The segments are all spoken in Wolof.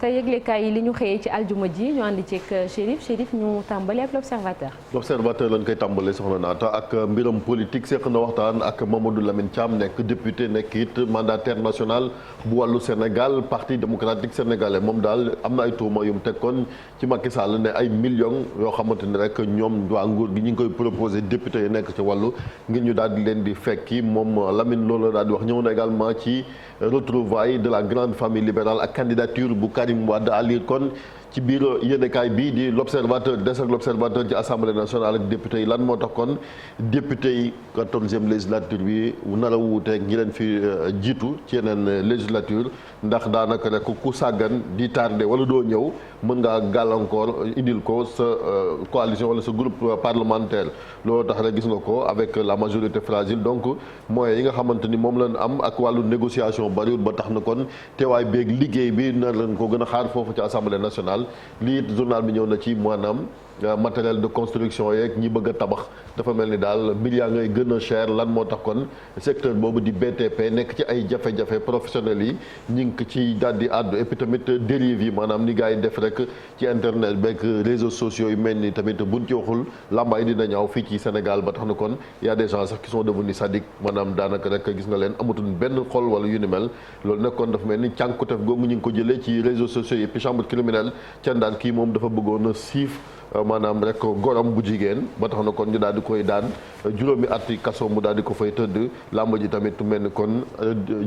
yëglekaay yi li ñu xëyee ci aljuma ji ñu àndi ceeg Chérif ñu tàmbali ak l'observateur. l'observateur lañ koy tàmbalee soxna naata ak mbiram politique seq na waxtaan ak Mamadou Lamine Thiam nekk député nekk it mandataire national bu wàllu Sénégal parti démocratique sénégalais moom daal am na ay tuuma yu mu tekkoon ci Macky Sall ne ay millions yoo xamante ni rek ñoom waa nguur gi ñu ngi koy proposé député yi nekk ci wàllu ngir ñu daal di leen di fekki moom Lamine loolu daal di wax ñëw na également ci retrouvailles de la grande famille libérale ak candidature bu Karim Wade à lire kon ci biir yéenekaay bii di l'observateur des ak l'observateur ci assemblée nationale ak député yi lan moo tax kon député yi 14e législature bi nar a wuuteeg ñi leen fi jiitu ci yeneen législature ndax daanaka rek ku sàggan di tardé wala doo ñëw mën ngaa gàllankoor indil ko sa coalition wala sa groupe parlementaire loolu tax rek gis nga ko avec la majorité fragile donc moyens yi nga xamante ni moom lañ am ak wàllu négociation bariwul ba tax na kon teewaay beeg liggéey bi na leen ko gën a xaar foofu ci assemblée nationale lii it journal bi ñëw na ci maanaam matériel de construction yeeg ñi bëgg a tabax dafa mel ni daal mbir yaa ngay gën a cher lan moo tax kon secteur boobu di BTP nekk ci ay jafe-jafe professionnels yi ñi ngi ci daal di àddu et puis tamit dérive yi maanaam ni gars yi def rek ci internet beeg réseaux sociaux yi mel ni tamit buñ ci waxul làmbaay dina ñaaw fii ci Sénégal ba tax na kon y a des gens sax qui sont devenus sadiques maanaam daanaka rek gis nga leen amatul benn xol wala yu ni mel loolu nekkoon dafa mel ni cànkutef googu ñu ngi ko jëlee ci réseaux sociaux yi et puis chambre criminelle ca Ndar kii moom dafa bëggoon a siif maanaam rek gorom bu jigéen ba tax na kon ñu daal di koy daan juróomi ati kaso mu daal di ko fay tëdd làmb ji tamit mel ni kon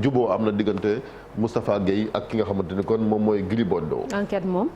juboo am na diggante Moustapha Guèye ak ki nga xamante ni kon moom mooy Gris Bordeaux. enquête moom.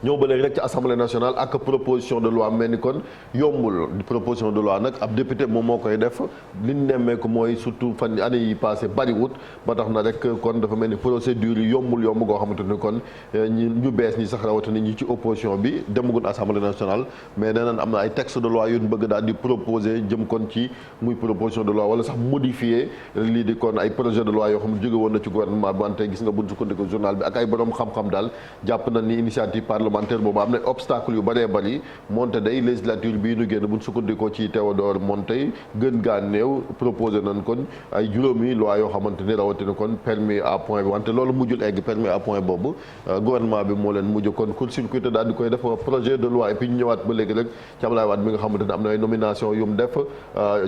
ñëw ba léegi rek ci assemblée nationale ak proposition de loi mel ni kon yombul proposition de loi nag ab député moom moo koy def li ñu nemmeeku mooy surtout fan année yi passé bariwut ba tax na rek kon dafa mel ni procédure yi yombul yomb goo xamante ni kon ñu bees ñi sax rawatina ñi ci opposition bi demagun assemblée nationale mais nee nañ am na ay texte de loi yu ñu bëgg daal di proposer jëm kon ci muy proposition de loi wala sax modifier lii di kon ay projet de loi yoo xam ne jóge woon na ci gouvernement bi wante gis nga buñ sukkandiku journal bi ak ay borom xam-xam daal jàpp na ni initiative parlementaire boobu am na obstacle yu bëree bëri monte day législature bii nu génn buñ sukkandikoo ci Théodore Monteil gën gaa néew proposé nañ kon ay juróomi loi yoo xamante ni rawatina kon permis à point bi wante loolu mujjul egg permis à point boobu gouvernement bi moo leen mujj kon court-circuité daal di koy def projet de loi et puis ñu ñëwaat ba léegi rek ci Abdoulaye Wade bi nga xamante ne am na ay nomination yu mu def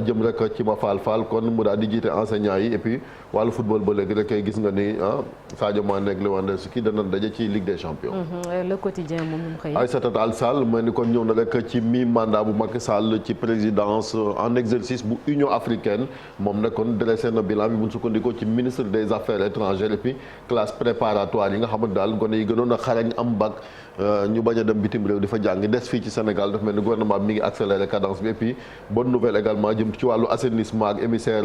jëm rek ci ma faal kon mu daal di jiite enseignants yi et puis wàllu football ba léegi rek gis nga ni Sadio Mané ak Lewandowski dana daje ci Ligue des Champions. Le quotidien moom mu xëy. Aïssata Tall Sall mooy ni kon ñëw na rek ci mi mandat bu Macky Sall ci présidence en exercice bu Union africaine moom nag kon dressé na bilan bi bu ñu sukkandikoo ci ministre des affaires étrangères et puis classe préparatoire yi nga xamante daal gone yi gënoon a xarañ am bac ñu bañ a dem bitim réew di fa jàng des fii ci Sénégal dafa mel ni gouvernement bi mi ngi accéléré cadence bi et puis bonne nouvelle également jëm ci wàllu assainissement ak émissaire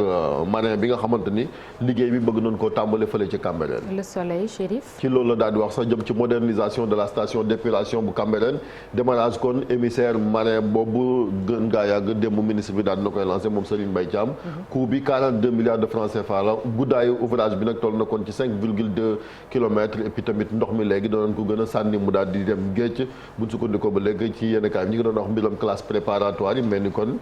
marin bi nga xamante ni liggéey bi bëgg nañ koo tàmbale fële ci Cambérène. Le Soleil, Chérif. ci loolu la daal di wax sax jëm ci modernisation de la station d'épuration bu Cambérène démarrage kon émissaire marin boobu gën gaa yàgg démb ministre bi daal dina koy lancé moom Serigne Mbaye Thiam. coût bi 42 milliards de francs CFA la guddaayu ouvrage bi nag toll na kon ci 5,2 kilomètres et puis tamit ndox mi léegi danoon ko gën a sànni mu daal di dem géej buñ sukkandikoo ba léegi ci yenn kaay ñi ngi doon wax mbiram classe préparatoire yi mel ni kon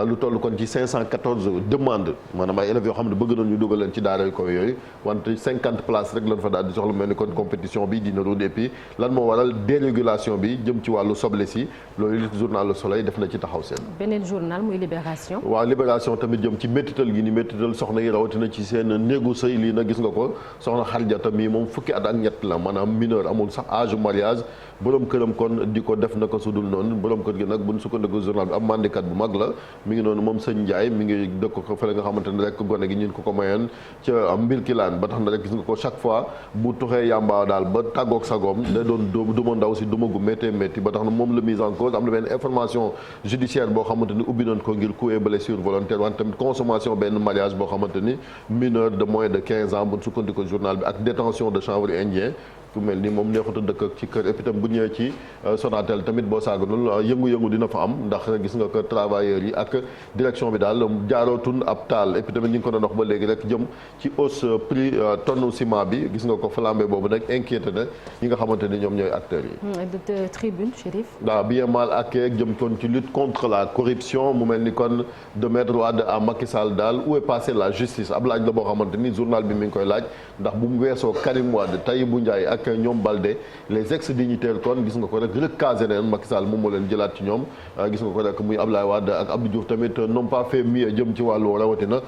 lu toll kon ci 514 demandes maanaam ay élèves yoo xam ne bëgg nañu dugal leen ci daara ko yooyu wante 50 places rek lañ fa daal di soxla mel ni kon compétition bi dina ruud et puis lan moo waral dérégulation bi jëm ci wàllu soble si loolu li journal Le Soleil def na ci taxaw seen beneen journal muy Libération. waaw Libération tamit jëm ci méttital gi ni méttital soxna yi rawatina ci seen néegu sëy lii nag gis nga ko soxna Xarjata mi moom fukki at ak ñett la maanaam mineur amul sax âge mariage borom këram kon di ko def naka sudul noonu borom kër gi nag buñ sukkandiku journal bi am mandikat bu mag la mi ngi noonu moom sëñ Ndiaye mi ngi dëkk ko fële nga xamante ne rek gone gi ñun ko mayoon ca mbir kilaan ba tax na rek gis nga ko chaque fois bu tuxee yàmbaa daal ba tàggoog sagoom da doon duma ndaw si duma gu méttee métti ba tax na moom la mise en cause am na benn information judiciaire boo xamante ni ubbi nañ ko ngir coup et blessure volontaire wante tamit consommation benn mariage boo xamante ni mineur de moins de 15 ans buñ sukkandiku journal bi ak détention de chanvre indien ku mel ni moom neexut a dëkk ci kër et puis tam bu ñëwee ci Sonatel tamit boo saaganul yëngu-yëngu dina fa am ndax gis nga ko travailleurs yi ak direction bi daal jaarootun ab taal et puis tamit ñu ngi ko doon wax ba léegi rek jëm ci hausse prix tonne ciment bi gis nga ko flambé boobu nag inquiété na ñi nga xamante ni ñoom ñooy acteurs yi. Tribune, Chérif. waaw bien mal ak jëm kon ci lutte contre la corruption mu mel ni kon de Maître Wade à Macky Sall daal où est passée la justice ab laaj la boo xamante ni journal bi mi ngi koy laaj ndax bu mu weesoo Karim Wade Tahibou Ndiaye ak nag ñoom Balde les ex dignitaires kon gis nga ko rek recasé leen Macky Sall moom moo leen jëlaat ci ñoom gis nga ko rek muy Abdoulaye Wade ak Abdou Diouf tamit n'ont pas fait mieux jëm ci wàllu rawatina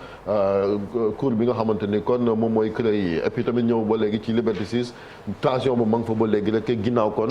cour bi nga xamante ni kon moom mooy CREI yi et puis tamit ñëw ba léegi ci Liberté 6 tension ba ma nga fa ba léegi rek ginnaaw kon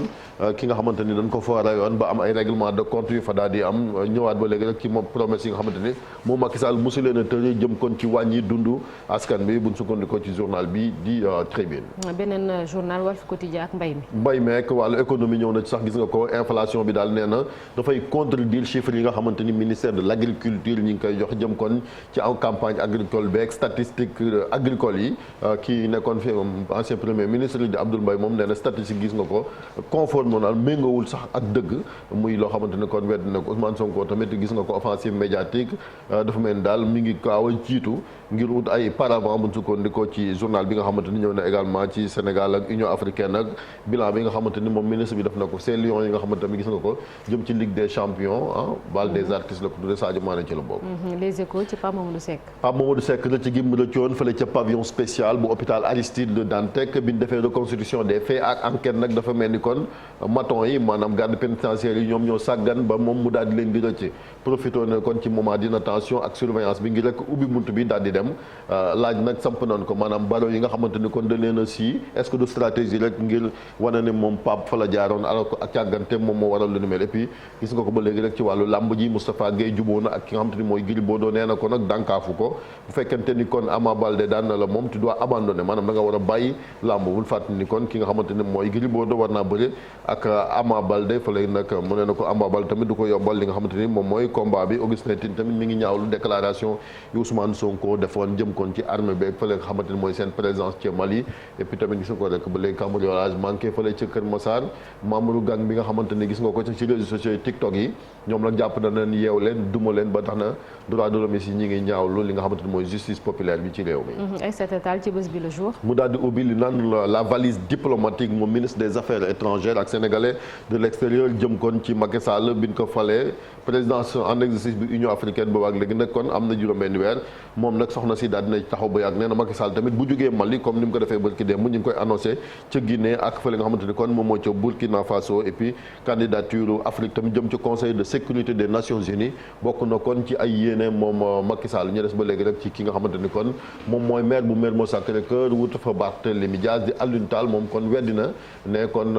ki nga xamante ni dañ ko fa rayoon ba am ay règlement de compte yu fa daal di am ñëwaat ba léegi rek ci moom promesse yi nga xamante ni moom Macky Sall mosu leen a tëri jëm kon ci wàññi dundu askan bi buñ sukkandikoo ci journal bi di Tribune. beneen journal Walf Quotidien ak mbay mi. mbay meek wàllu économie ñëw na ci sax gis nga ko inflation bi daal nee na dafay contredire chiffres yi nga xamante ni ministère de l' agriculture ñi ngi koy jox jëm kon ci aw campagne agricole beeg statistique agricole yi kii nekkoon fi ancien premier ministre di Abdoul Mbaye moom nee na statistique gis nga ko conforme naal méngoowul sax ak dëgg muy loo xamante ne kon wedd na ko Ousmane Sonko tamit gis nga ko offensive médiatique dafa mel ni daal mi ngi kaaw a jiitu ngir wut ay paravent bu ñu sukkandikoo ci journal bi nga xamante ni ñëw na également ci Sénégal ak Union africaine ak bilan bi nga xamante ni moom ministre bi def na ko ces lions yi nga xamante ni gis nga ko jëm ci Ligue des champions bal des artistes la ko tuddee Sadio Mané ci la bokk. Les Échos ci Pape Mamadou Seck. Pape Mamadou Seck la ci gim rëccoon fële ca pavillon spécial bu hôpital Aristide Le Dantec bi ñu defee reconstitution des faits ak enquête nag dafa mel ni kon maton yi maanaam garde pénitentiaire yi ñoom ñoo sàggan ba moom mu daal di leen di rëcc profité na kon ci moment d'inattention ak surveillance bi ngir rek ubbi bunt bi daal di dem laaj nag samp nañ ko maanaam baro yi nga xamante ni kon da leen a sii est-ce que du stratégie rek ngir wane ne moom Pape fa la jaaroon alors que ak càggante moom moo waral lu ni mel et puis gis nga ko ba léegi rek ci wàllu làmb ji Moustapha Gueye jubóo na ak ki nga xamante ni mooy Gris Bordeaux nee na ko nag dànkaafu ko bu fekkente ni kon Ama Baldé daan na la moom tu dois abandonner maanaam da nga war a bàyyi làmb bul fàttali ni kon ki nga xamante ni mooy Gris Bordeaux war naa bëri ak Ama Baldé fa lay nag mu ne na ko Ama Baldé tamit du ko yombal li nga xamante ni moom mooy combat bi Augustin Tine tamit mi ngi ñaawlu déclaration yu Ousmane Sonko defoon jëm kon ci armée bi fële nga xamante ni mooy seen présence ci Mali et puis tamit gis nga ko rek ba léegi cambriolage manqué fële ca Kër Massar membre gang bi nga xamante ni gis nga ko ci réseaux sociaux yi TikTok yi ñoom nag jàpp na leen yeew leen duma leen ba tax na droit de l'homme yi ñi ngi ñaawlu li nga xamante ni mooy justice populaire bi ci réew mi. Aïssata Tall ci bés bi le jour. mu daal di ubbi li naan la valise diplomatique moom ministre des affaires étrangères ak sénégalais de l'extérieur jëm kon ci Macky Sall bi ñu ko falee présidence en exercice bi Union africaine boobu ak léegi nag kon am na juróom-benn weer moom nag soxna si daal dina taxaw ba yàgg nee na Macky Sall tamit bu jógee Mali comme ni mu ko defee barki démb ñu ngi koy annoncé ca Guinée ak fële nga xamante ni kon moom moo ca Burkina Faso et puis candidature Afrique tamit jëm ci conseil de sécurité des Nations Unies bokk na kon ci ay yéene moom Macky Sall ñu des ba léegi rek ci ki nga xamante ni kon moom mooy maire bu Mermoz Sacré-Cœur wut fa Barthélémy Dias di Alioune Tall moom kon weddi na ne kon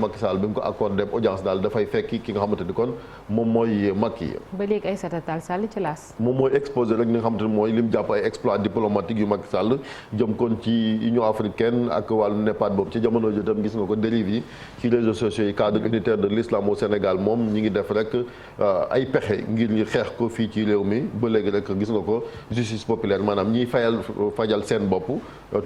Macky Sall bi mu ko accordé audience daal dafay fekki ki nga xamante ni kon moom mooy Macky. ba léegi Aïssata Tall Sall ci laas. moom mooy exposé rek li nga xamante ni mooy lim jàpp ay exploit diplomatique yu Macky Sall jëm kon ci Union africaine ak wàllu NEPAD boobu ci jamono jii tam gis nga ko dérive yi ci réseaux sociaux yi cadre unitaire de l'islam au Sénégal moom ñi ngi def rek ay pexe ngir ñu xeex ko fii ci réew mi ba léegi rek gis nga ko justice populaire maanaam ñiy fajal seen bopp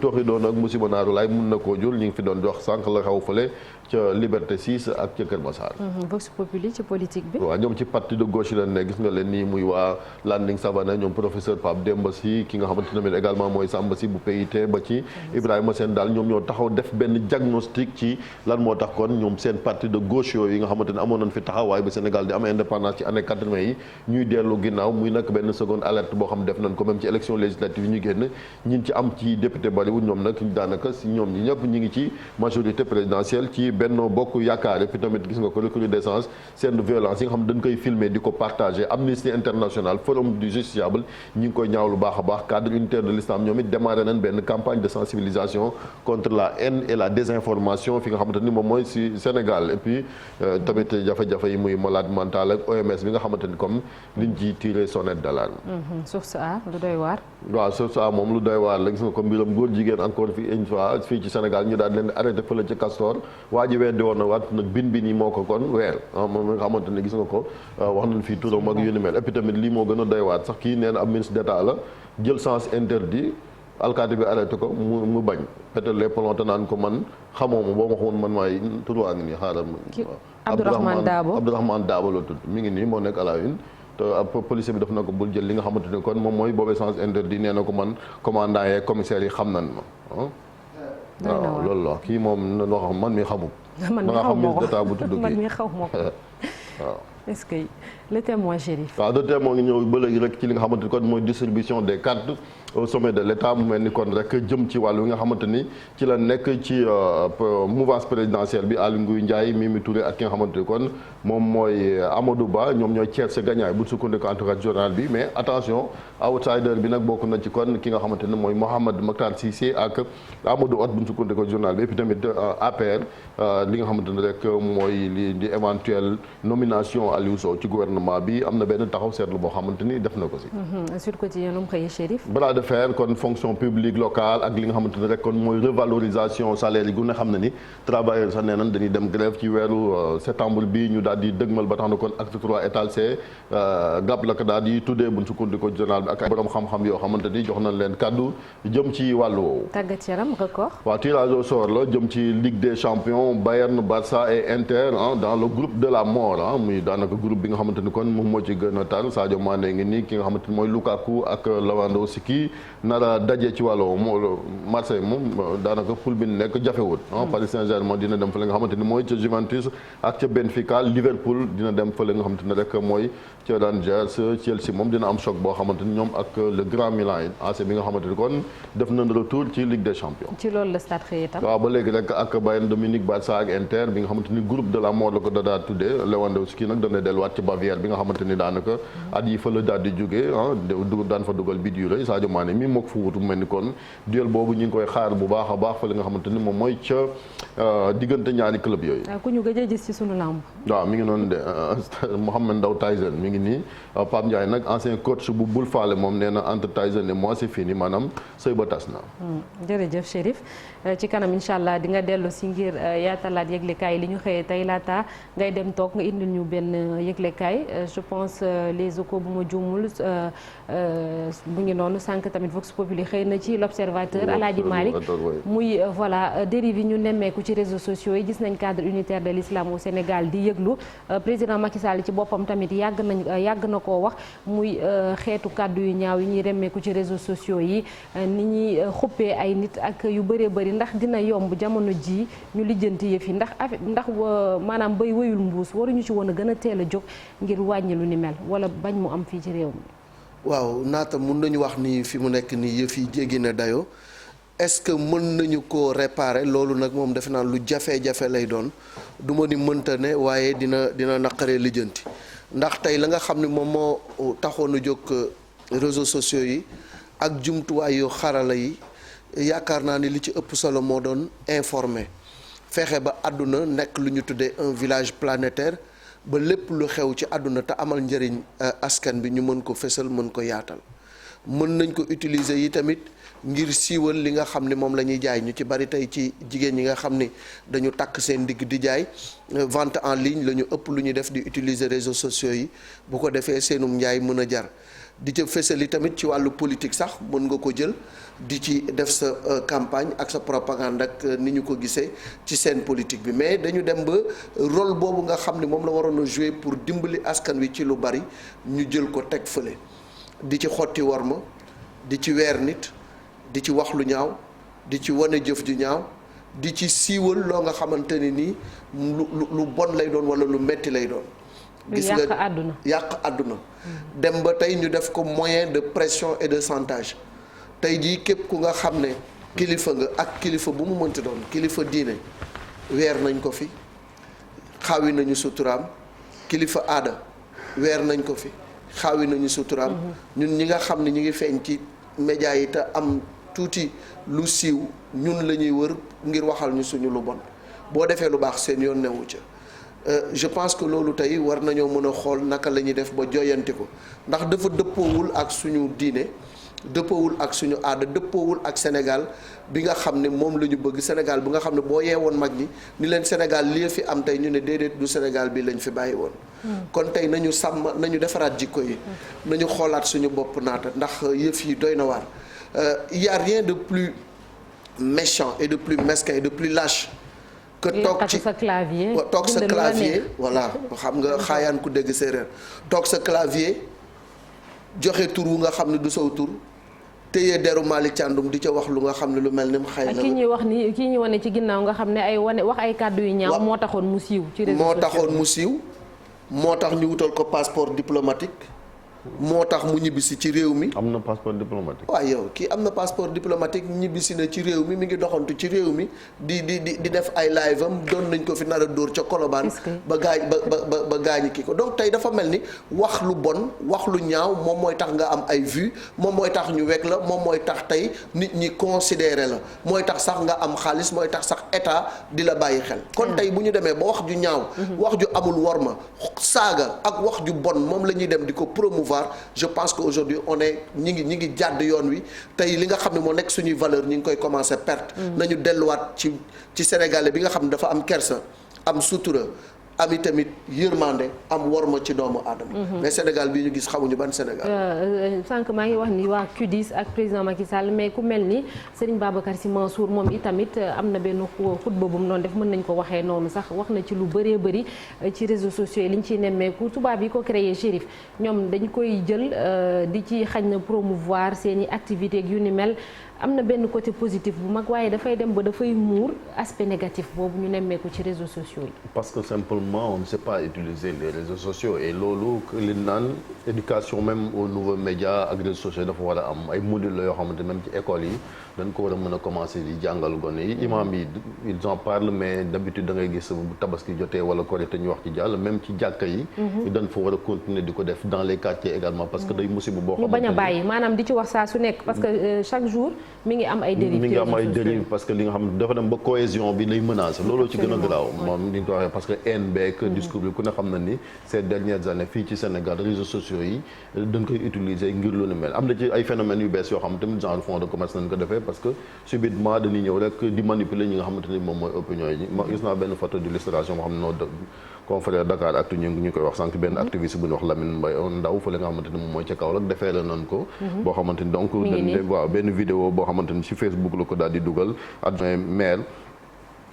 tooxi doon ak musiba naaru laay mun na koo jur ñi ngi fi doon jox sànq la xaw fële ca Liberté 6 ak ca Kër Massar. Vox Populi ci politique bi. waaw ñoom ci parti de gauche la ne gis nga leen nii muy waa Landing Savané ñoom professeur Pape Demba Sy ki nga xamante ne également mooy Samba Sy bu PIT ba ci Ibrahima Sène daal ñoom ñoo taxaw def benn diagnostic ci lan moo tax kon ñoom seen parti de gauche yooyu yi nga xamante ne amoon nañ fi taxawaay ba Sénégal di am indépendance ci année 80 yi ñuy dellu ginnaaw muy nag benn seconde alerte boo xam def nañ ko même ci élection législative yi ñu génn ñin ci am ci député bariwul ñoom nag daanaka si ñoom ñi ñëpp ñi ngi ci majorité présidentielle ci Benno Bokk Yaakaar et puis tamit gis nga ko recrudescence seen violence yi nga xam dañ koy filmer di ko partager Amnesty International Forum du Justiciable ñi ngi koy ñaaw lu baax a baax cadre unitaire de l'islam ñoom it démarré nañ benn campagne de sensibilisation contre la haine et la désinformation fi nga xamante ni moom mooy si Sénégal et puis tamit jafe-jafe yi muy malade mental ak OMS bi nga xamante ni comme liñ ci tiré sonnette d'alarme. Source A lu doy waar. waaw Source A moom lu doy waar la gis nga ko mbiram góor jigéen encore une fois fii ci Sénégal ñu daal leen arrêté fële ci Castor waa ji weddi woon na waat nag bin yi moo ko kon weer moom nga xamante ne gis nga ko wax nañ fii turam ak yu ni mel et puis tamit lii moo gën a doy waar sax kii nee na ab ministre d'état la jël sens interdit alkaati bi arrêté ko mu bañ peut-être les polonte naan ko man xamoo ma boo ma xamoon man maay turuwaa ngi nii xaaral Abdourahmane Dabo la tudd mi ngi nii moo nekk à la une te policier bi def na ko bul jël li nga xamante ni kon moom mooy boobee sens interdit nee na ko man commandant yeeg commissaire yi xam nan ma waaw loolu la kii moom noo xam man mi xamul man mi xaw ma ko bu tudd man mi xaw ma ko waaw est-ce que le témoin Chérif. waaw le témoin ngi ñëw ba léegi rek ci li nga xamante ni kon mooy distribution des cartes au sommet de l'État mu mel ni kon rek jëm ci wàllu nga xamante ni ci la nekk ci mouvance présidentielle bi Aly Ngouille Ndiaye Mimi Touré ak ki nga xamante ni kon moom mooy Amadou Ba ñoom ñooy tiercé gagnant bu sukkandiku en tout cas journal bi mais attention outsider bi nag bokk na ci kon ki nga xamante ne mooy Mouhamed Makhtar Cissé ak Amadou Hott bu sukkandiku journal bi et puis tamit APR li nga xamante ne rek mooy li di éventuelle nomination Aliou Sow ci gouvernement bi am na benn taxaw seetlu boo xamante ni def na ko si. Sud Quotidien lu mu xëyee Chérif. bras de fer kon fonction publique locale ak li nga xamante ne rek kon mooy revalorisation salaire yi gu ne xam na ni travailleurs sax nee nañ dañuy dem grève ci weeru septembre bi ñu daal di dëgmal ba tax na kon acte 3 étal c gàpp la ko daal di tuddee buñ sukkandiku journal bi ak ay borom xam-xam yoo xamante ni jox nañ leen kàddu jëm ci wàllu woowu. tàggat yaram record. waaw tirage au sort la jëm ci Ligue des champions Bayern Barça et Inter dans le groupe de la mort muy daanaka groupe bi nga xamante ni kon moom moo ci gën a tar Sadio Mané ngi nii ki nga xamante ni mooy Lukaku ak Lewandowski nara daje ci wàllu Marseille moom daanaka poule bi nekk jafewut Paris Saint-Germain dina dem fa la nga xamante ni mooy ca Juventus ak ca Benfica Liverpool dina dem fa la nga xamante ni rek mooy ca Rangers Chelsea moom dina am choc boo xamante ni ñoom ak le Grand Milan AC bi nga xamante ni kon def nañ retour ci Ligue des champions. ci loolu la stade xëy itam. waaw ba léegi rek ak Bayern de Munich Barça ak Inter bi nga xamante ni groupe de la mort la ko daal tuddee Lewandowski nag dana delluwaat ci Bavière bi nga xamante ni daanaka at yi fa la daal di jógee daan fa dugal bit yu rëy Sadio Mané mi moo ko fa wutu mel ni kon duel boobu ñu ngi koy xaar bu baax a baax fa li nga xamante ni moom mooy ca diggante ñaari club yooyu. ku ñu gëj a gis ci sunu lamb. waaw mi ngi noonu de Mohamed Ndao Tyson mi ngi nii Pape Ndiaye nag ancien coach bu Bul Faale moom nee na entre Tyson et moi c'est fini maanaam sëy ba tas na. jërëjëf Chérif ci kanam incha allah di nga dellu si ngir yaatalaat yëglekaay li ñu xëyee tey laata ngay dem toog nga indil ñu benn yëglekaay je pense les Échos bu ma juumul bu ngi noonu sànq tamit Vox Populi xëy na ci l'Observateur Alaaji Malick muy voilà dérive yi ñu nemmeeku ci réseaux sociaux yi gis nañ cadre unitaire de l'islam au Sénégal di yëglu président Macky Sall ci boppam tamit yàgg na koo wax muy xeetu kàddu yu ñaaw yi ñuy remmeeku ci réseaux sociaux yi ni ñuy xuppee ay nit ak yu bëree bëri ndax dina yomb jamono ji ñu lijjanti yëf yi ndax maanaam bay wëyul mbuus waruñu ci woon a gën a teel a jóg ngir wàññi lu ni mel wala bañ mu am fii ci réew mi. waaw naata mun nañu wax ni fi mu nekk nii yëf yi jéggi na dayoo est-ce que mën nañu ko réparer loolu nag moom defe naa lu jafe-jafe lay doon du ma ni mënta ne waaye dina naqaree lijjanti ndax tey la nga xam ne moom moo taxoon a jóg réseaux sociaux yi ak jumtuwaay yu xarala yi yaakaar naa ni li ci ëpp solo moo doon informer fexe ba àdduna nekk lu ñu tuddee un village planétaire ba lépp lu xew ci àdduna te amal njëriñ askan bi ñu mën ko fësal mën ko yaatal mën nañ ko utiliser yi tamit ngir siiwal li nga xam ne moom la ñuy jaay ñu ci bari tey ci jigéen ñi nga xam ni dañu takk seen digg di jaay vente en ligne la ñu ëpp lu ñu def di utiliser réseaux sociaux yi bu ko defee seenum njaay mën a jar di ca fësal yi tamit ci wàllu politique sax mën nga ko jël di ci def sa campagne ak sa propagande ak ni ñu ko gisee ci seen politique bi mais dañu dem ba rôle boobu nga xam ne moom la waroon a jouer pour dimbali askan wi ci lu bari ñu jël ko teg fële di ci xotti worma di ci weer nit di ci wax lu ñaaw di ci wane jëf ju ñaaw di ci siiwal loo nga xamante ni nii lu bon lay doon walla lu metti lay doon. gis nga yàq àdduna dem ba tey ñu def ko moyen de pression et de chantage tey jii képp ku nga xam ne kilifa nga ak kilifa bu mu mënti doon kilifa diine weer nañ ko fi xaawi nañu suturaam kilifa aada weer nañ ko fi xaawi nañu suturaam ñun ñi nga xam ne ñi ngi feeñ ci média yi te am tuuti lu siiw ñun la ñuy wër ngir waxal ñu suñu lu bon boo defee lu baax seen yoon newu ca je pense que loolu tey war nañoo mën a xool naka la ñuy def ba joyanti ko ndax dafa dëppoowul ak suñu diine dëppoowul ak suñu aada dëppoowul ak Sénégal bi nga xam ne moom la ñu bëgg Sénégal bi nga xam ne boo yeewoon mag ñi ni leen Sénégal lii fi am tey ñu ne déedéet du Sénégal bi lañ fi bàyyi woon. kon tey nañu sàmm nañu defaraat jikko yi. nañu xoolaat suñu bopp naata ndax yëf yi doy na waar. Il y a rien de plus méchant et de plus mesquin et de plus lâche. que toog ci sa clavier voilà xam nga xaayaan ku dégg séeréer toog sa clavier joxe tur wu nga xam ne du saw tur téye deru Malick Thiandoum di ca wax lu nga xam ne lu mel ni xëy na. kii ñuy wax ni kii ñuy wane ci ginnaaw nga xam ne ay wax ay kàddu yu ñaaw. moo taxoon mu siiw ci réseaux sociaux moo taxoon mu siiw moo tax ñu wutal ko passeport diplomatique moo tax mu ñibbisi ci réew mi. am na passeport diplomatique. waaw yow kii am na passeport diplomatique ñibbisi na ci réew mi mi ngi doxantu ci réew mi di def ay live am doon nañ ko fi nar a dóor ca Colobane. ba gaañi kii ko donc tey dafa mel ni wax lu bon wax lu ñaaw moom mooy tax nga am ay vues moom mooy tax ñu wekk la moom mooy tax tey nit ñi considéré la mooy tax sax nga am xaalis mooy tax sax état di la bàyyi xel. kon tey bu ñu demee ba wax ju ñaaw. wax ju amul worma saaga ak wax ju bon moom la ñuy dem di ko promouvoir je pense que aujourd'hui on est ñi ngi jàdd yoon wi tey li nga xam ne moo nekk suñuy valeur ñi ngi koy commencer perte. nañu delluwaat ci sénégalais bi nga xam ne dafa am kersa am sutura. am i tamit yërmande am worma ci doomu aadama. mais Sénégal bii ñu gis xamuñu ban Sénégal. sànq maa ngi wax ni waa CUDIS ak président Macky Sall mais ku mel ni Serigne Babacar Sy Mansour moom itamit am na benn xutba bu mu doon def mën nañ ko waxee noonu sax wax na ci lu bëree bëri ci réseaux sociaux yi li ñu ciy nemmeeku tubaab yi ko créé Chérif ñoom dañ koy jël di ci xañ na promouvoir seen i activités yu ni mel. am na benn côté positif bu mag waaye dafay dem ba dafay muur aspect négatif boobu ñu nemmeeku ci réseaux sociaux yi. parce que simplement on ne sait pas utiliser les réseaux sociaux et loolu li naan éducation même aux nouveaux médias ak réseaux sociaux dafa war a am ay modules la yoo xamante même ci école yi dañ ko war a mën a commencer di jàngal gone yi imam yi ils en parlent mais d'habitude da ngay gis bu tabaski jotee wala korité ñu wax ci jàll même ci jàkka yi. dañ fa war a continuer di ko def dans les quartiers également parce que day musiba boo xamante ñu bañ a bàyyi maanaam di ci wax saa su nekk parce que chaque jour. mi ngi am ay dérives parce que li nga xam dafa dem ba cohésion bi lay menacer looloo ci gën a garaaw moom ni ñu ko waxee parce que haine beeg discours bi ku ne xam na ni ces dernières années fii ci Sénégal réseaux sociaux yi dañ koy utiliser ngir lu ni mel am na ci ay phénomènes yu bees yoo xam tamit genre fonds de commerce nañ ko defee parce que subitement dañuy ñëw rek di manipuler ñi nga xamante ni moom mooy opinion yi ma gis naa benn photo d'illustration boo xam ne noo confrère Dakar Actu ñu koy wax sànq benn activiste bu ñu wax Lamine Mbaye Ndaw fa la nga xamante ni moom mooy ca Kaolack defee la nañ ko boo xamante ni donc waaw benn vidéo boo xamante ni ci Facebook la ko daal di dugal adjoint maire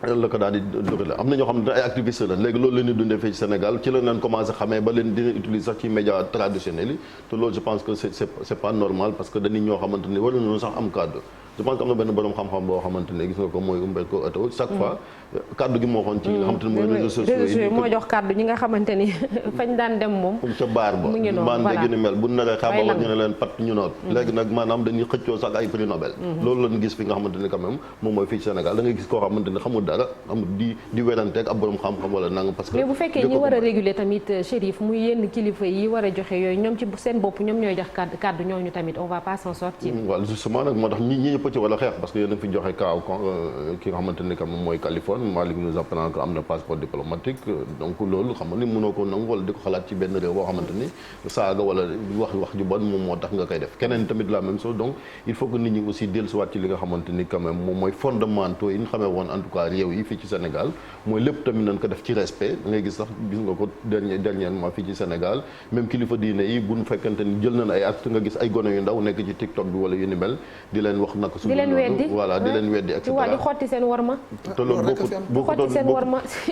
la ko daal di dugal am na ñoo xam ne ay activistes la léegi loolu la ñuy dundee fii ci Sénégal ci la leen commencé xamee ba leen dina utiliser sax ci médias traditionnels yi te loolu je pense que c'est pas normal parce que dañuy ñoo xamante ni war nañu sax am cadre je pense que am na benn borom xam-xam boo xamante ne gis nga ko mooy Umberto Eco chaque fois kaddu gi moo xoon ci nga xamante ne mooy réseaux sociaux yi moo jox kaddu ñi nga xamante ni fañ daan dem moom ca baar ba maan dégg ni mel bu naree xaabawal ñu ne leen pat ñu noot léegi nag maanaam dañuy xëccoo sax ay prix Nobel loolu lañu gis fi nga xamante ni quand même moom mooy fii ci Sénégal da ngay gis koo xamante ne xamul dara amul di weranteeg ab borom xam-xam wala nang parce que mais bu fekkee ñi war a réguler tamit Chérif muy yenn kilifa yi war a joxe yooyu ñoom ci seen bopp ñoom ñooy jox kaddu ñooñu tamit on va pas s'en sortir voilà justement nag moo tax ñi ñëpp ci wala xeex parce que yéen a fi joxe kaaw ki nga xamante ni quand même mooy Californie Malick nous apprend que am na passeport diplomatique donc loolu xam nga ni mënoo ko nangu wala di ko xalaat ci benn réew boo xamante ni saaga wala wax ju bon moom moo tax nga koy def keneen tamit la même chose donc il faut que nit ñi aussi dellusiwaat ci li nga xamante ni quand même moom mooy fondamentaux yi ñu xamee woon en tout cas réew yi fii ci Sénégal mooy lépp tamit nañ ko def ci respect da ngay gis sax gis nga ko dernièrement fii ci Sénégal même kilifa diine yi bu ñu fekkante ni jël nañ ay acte nga gis ay gone yu ndaw nekk ci TikTok bi wala yu ni mel di leen wax naka su voilà di leen weddi et cetera di xotti seen warma te loolu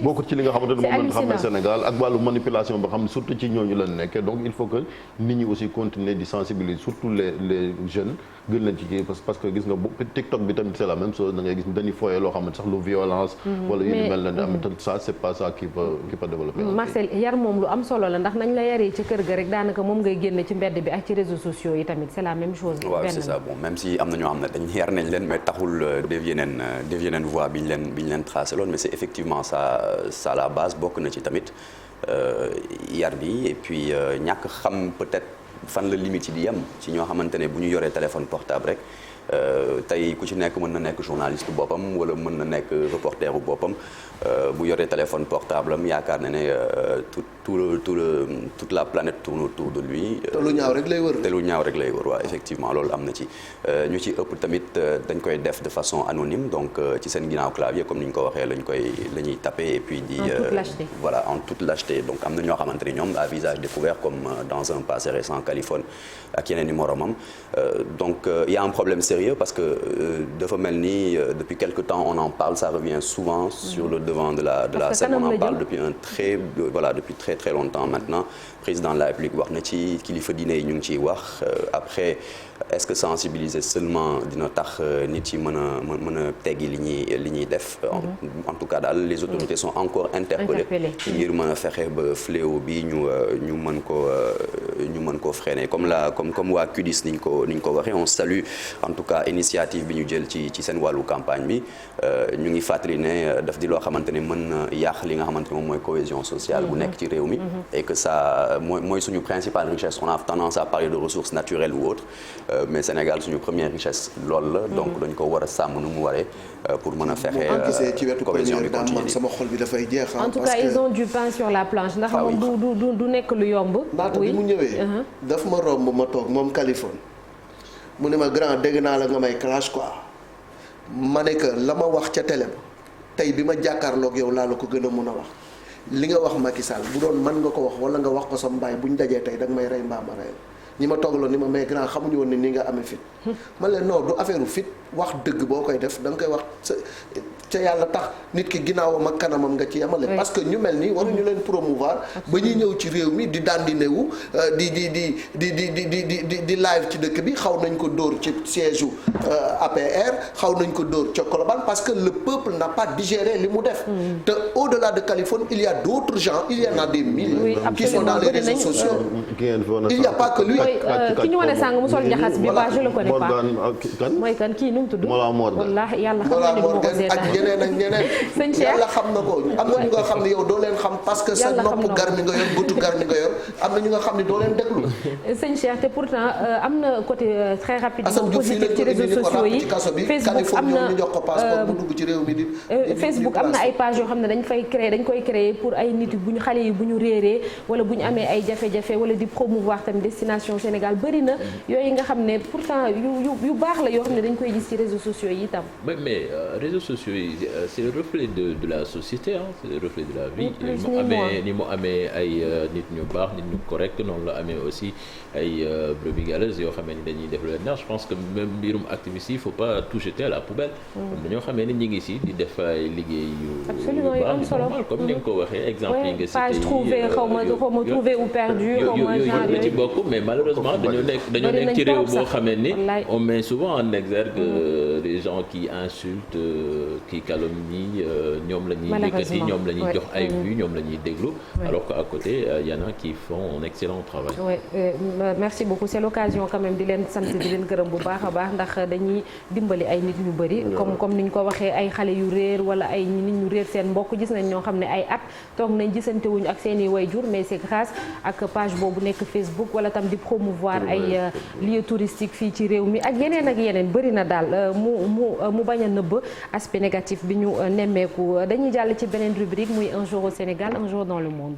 bokkut ci li nga xamante ne moom lañ xam ne Sénégal ak wàllu manipulation ba xam ne surtout ci ñooñu lañ nekkee donc il faut que nit ñi aussi continuer di sensibiliser surtout les jeunes gën leen ci kii parce que gis nga TikTok bi tamit c'est la même chose da ngay gis dañuy foyee loo xam ne sax lu violence wala yu ni mel na am te ça c'est pas ça qui peut développer Marcel yar moom lu am solo la ndax nañ la yaree ci kër ga rek daanaka moom ngay génne ci mbedd bi ak ci réseaux sociaux yi tamit c'est la même chose waaw c'est ça bon même si am na ñoo xam ne dañ yar nañ leen mais taxul dévier neen voie bi ñu leen tracé loon mais c'est effectivement ça la base bokk na ci tamit yar bi et puis ñàkk xam peut-être fan la limite yi di yem ci ñoo xamante ne bu ñu yoree téléphone portable rek tey ku ci nekk mën na nekk journaliste boppam wala mën na nekk reporteru boppam bu yoree téléphone portable am yaakaar na ne toute la planète tourne autour de lui. te lu ñaaw rek lay wër. te lu ñaaw rek lay wër waaw effectivement loolu am na ci ñu ci ëpp tamit dañ koy def de façon anonyme donc ci seen ginnaaw clavier comme ni ñu ko waxee la ñuy taper et puis di. voilà en toute lâcheté donc am na ñoo xamante ni ñoom à visage découvert comme dans un passé récent Californie ak yeneen i moromam donc il y a un problème sérieux parce que dafa mel ni depuis quelque temps on en parle ça revient souvent sur le devant de la scène on en parle depuis très longtemps maintenant président de la République wax na ci kilifa diine yi ñu ngi ciy wax après est-ce que sensibiliser seulement dina tax nit yi mën a teggi li ñuy def. En tout cas daal les autorités sont encore interpellées ngir mën a fexe ba fléau bi ñu mën ko freiner comme waa CUDIS niñ ko waxee on salue en tout cas initiative bi ñu jël ci seen wàllu campagne bi ñu ngi fàttali ne daf di loo xamante ne mën na yàq li nga xamante ne moom mooy cohésion sociale bu nekk ci réew mi et que ça mooy suñu principale richesse. On a tendance à parler de ressources naturelles ou autres mais Sénégal suñu première richesse loolu la donc dañ ko war a sàmm nu mu waree pour mën a fexe cohésion bi continuer sama xol bi dafay jeex. En tout cas ils ont du pain sur la planche ndax moom du nekk lu yomb. ndaxte bi mu ñëwee. daf ma romb ma toog moom Californie mu ne ma grand dégg naa la nga may clash quoi ma ne que la ma wax ca télé ba tey bi ma jàkkaarloog yow laa la ko gën a mun a wax li nga wax Macky Sall bu doon mën nga ko wax wala nga wax ko sa mbaay bu ñu dajee tey danga may rey mbaa ma rey ñi ma toogaloon ni ma mais grand xamuñu woon ne ni nga amee fit man leen non du affaire fit wax dëgg boo koy def da nga koy wax ca yàlla tax nit ki ginnaawam ak kanamam nga ci yemale. parce que ñu mel nii waruñu leen promouvoir ba ñuy ñëw ci réew mi di dandi newu di live ci dëkk bi xaw nañ ko dóor ci siège APR xaw nañ ko dóor ca Colobane parce que le peuple n'a pas digéré li mu def. te au-delà de Californie il y a d'autres gens il y en a des milliers qui sont dans les réseaux sociaux. il n'y a pas que lui. ki ñu wane sàng mu sol njaxas bi ba je le connais pas. mooy kan kii nu mu tudd. wallaahi yàlla xam na ni moo ko seetaan ñeneen ak ñeneen. sëñ Cheikh yàlla xam na ko am na ñu nga xam ne yow doo leen xam parce que sa nopp garmi nga yor bëtu garmi nga yor am na ñu nga xam ne doo leen déglu. sëñ Cheikh te pourtant am na côté très rapidement positif ci réseaux sociaux yi Facebook am na ñu jox ko passeport bu dugg ci réew mi di Facebook am na ay page yoo xam ne dañ koy créer pour ay nit bu ñu xale yi bu ñu réeree wala bu ñu amee ay jafe-jafe wala di promouvoir tamit destination Sénégal bëri na yooyu nga xam ne pourtant yu baax la yoo xam ne dañ koy gis ci réseaux sociaux yi itam. mais réseaux sociaux yi c'est le reflet de la société c'est le reflet de la vie. ni mu amee ay nit ñu baax nit ñu correct noonu la amee aussi ay brebis galeuses yoo xamee ni dañuy def lu leen neex je pense que même mbirum activiste yi il faut pas tout jeter à la poubelle. dañoo xamee ni ñu ngi si di def ay liggéey yu baax normal comme ni nga ko waxee exemple yi nga cité page trouvé xaw ma trouvé ou perdu yooyu ci bokk mais malheureusement dañoo nekk ci réew boo xamee ni on met souvent en exergue les gens qui insultent qui calomnient ñoom la ñuy yëkkati ñoom la ñuy jox ay vues ñoom la ñuy déglu alors qu'à côté il y en a qui font un excellent travail. oui merci beaucoup c'est l'occasion quand même di leen sant di leen gërëm bu baax a baax ndax dañuy dimbali ay nit ñu bëri comme ni ñu ko waxee ay xale yu réer wala ay nit ñu réer seen mbokk gis nañ ñoo xam ne ay at toog nañ gisante wuñu ak seen i wayjur mais c'est grâce ak page boobu nekk Facebook wala tam di promouvoir ay lieux touristiques fii ci réew mi ak yeneen bëri na daal mu bañ a nëbb aspect négatif bi ñu nemmeeku dañuy jàll ci beneen rubrique muy un jour au Sénégal un jour dans le monde.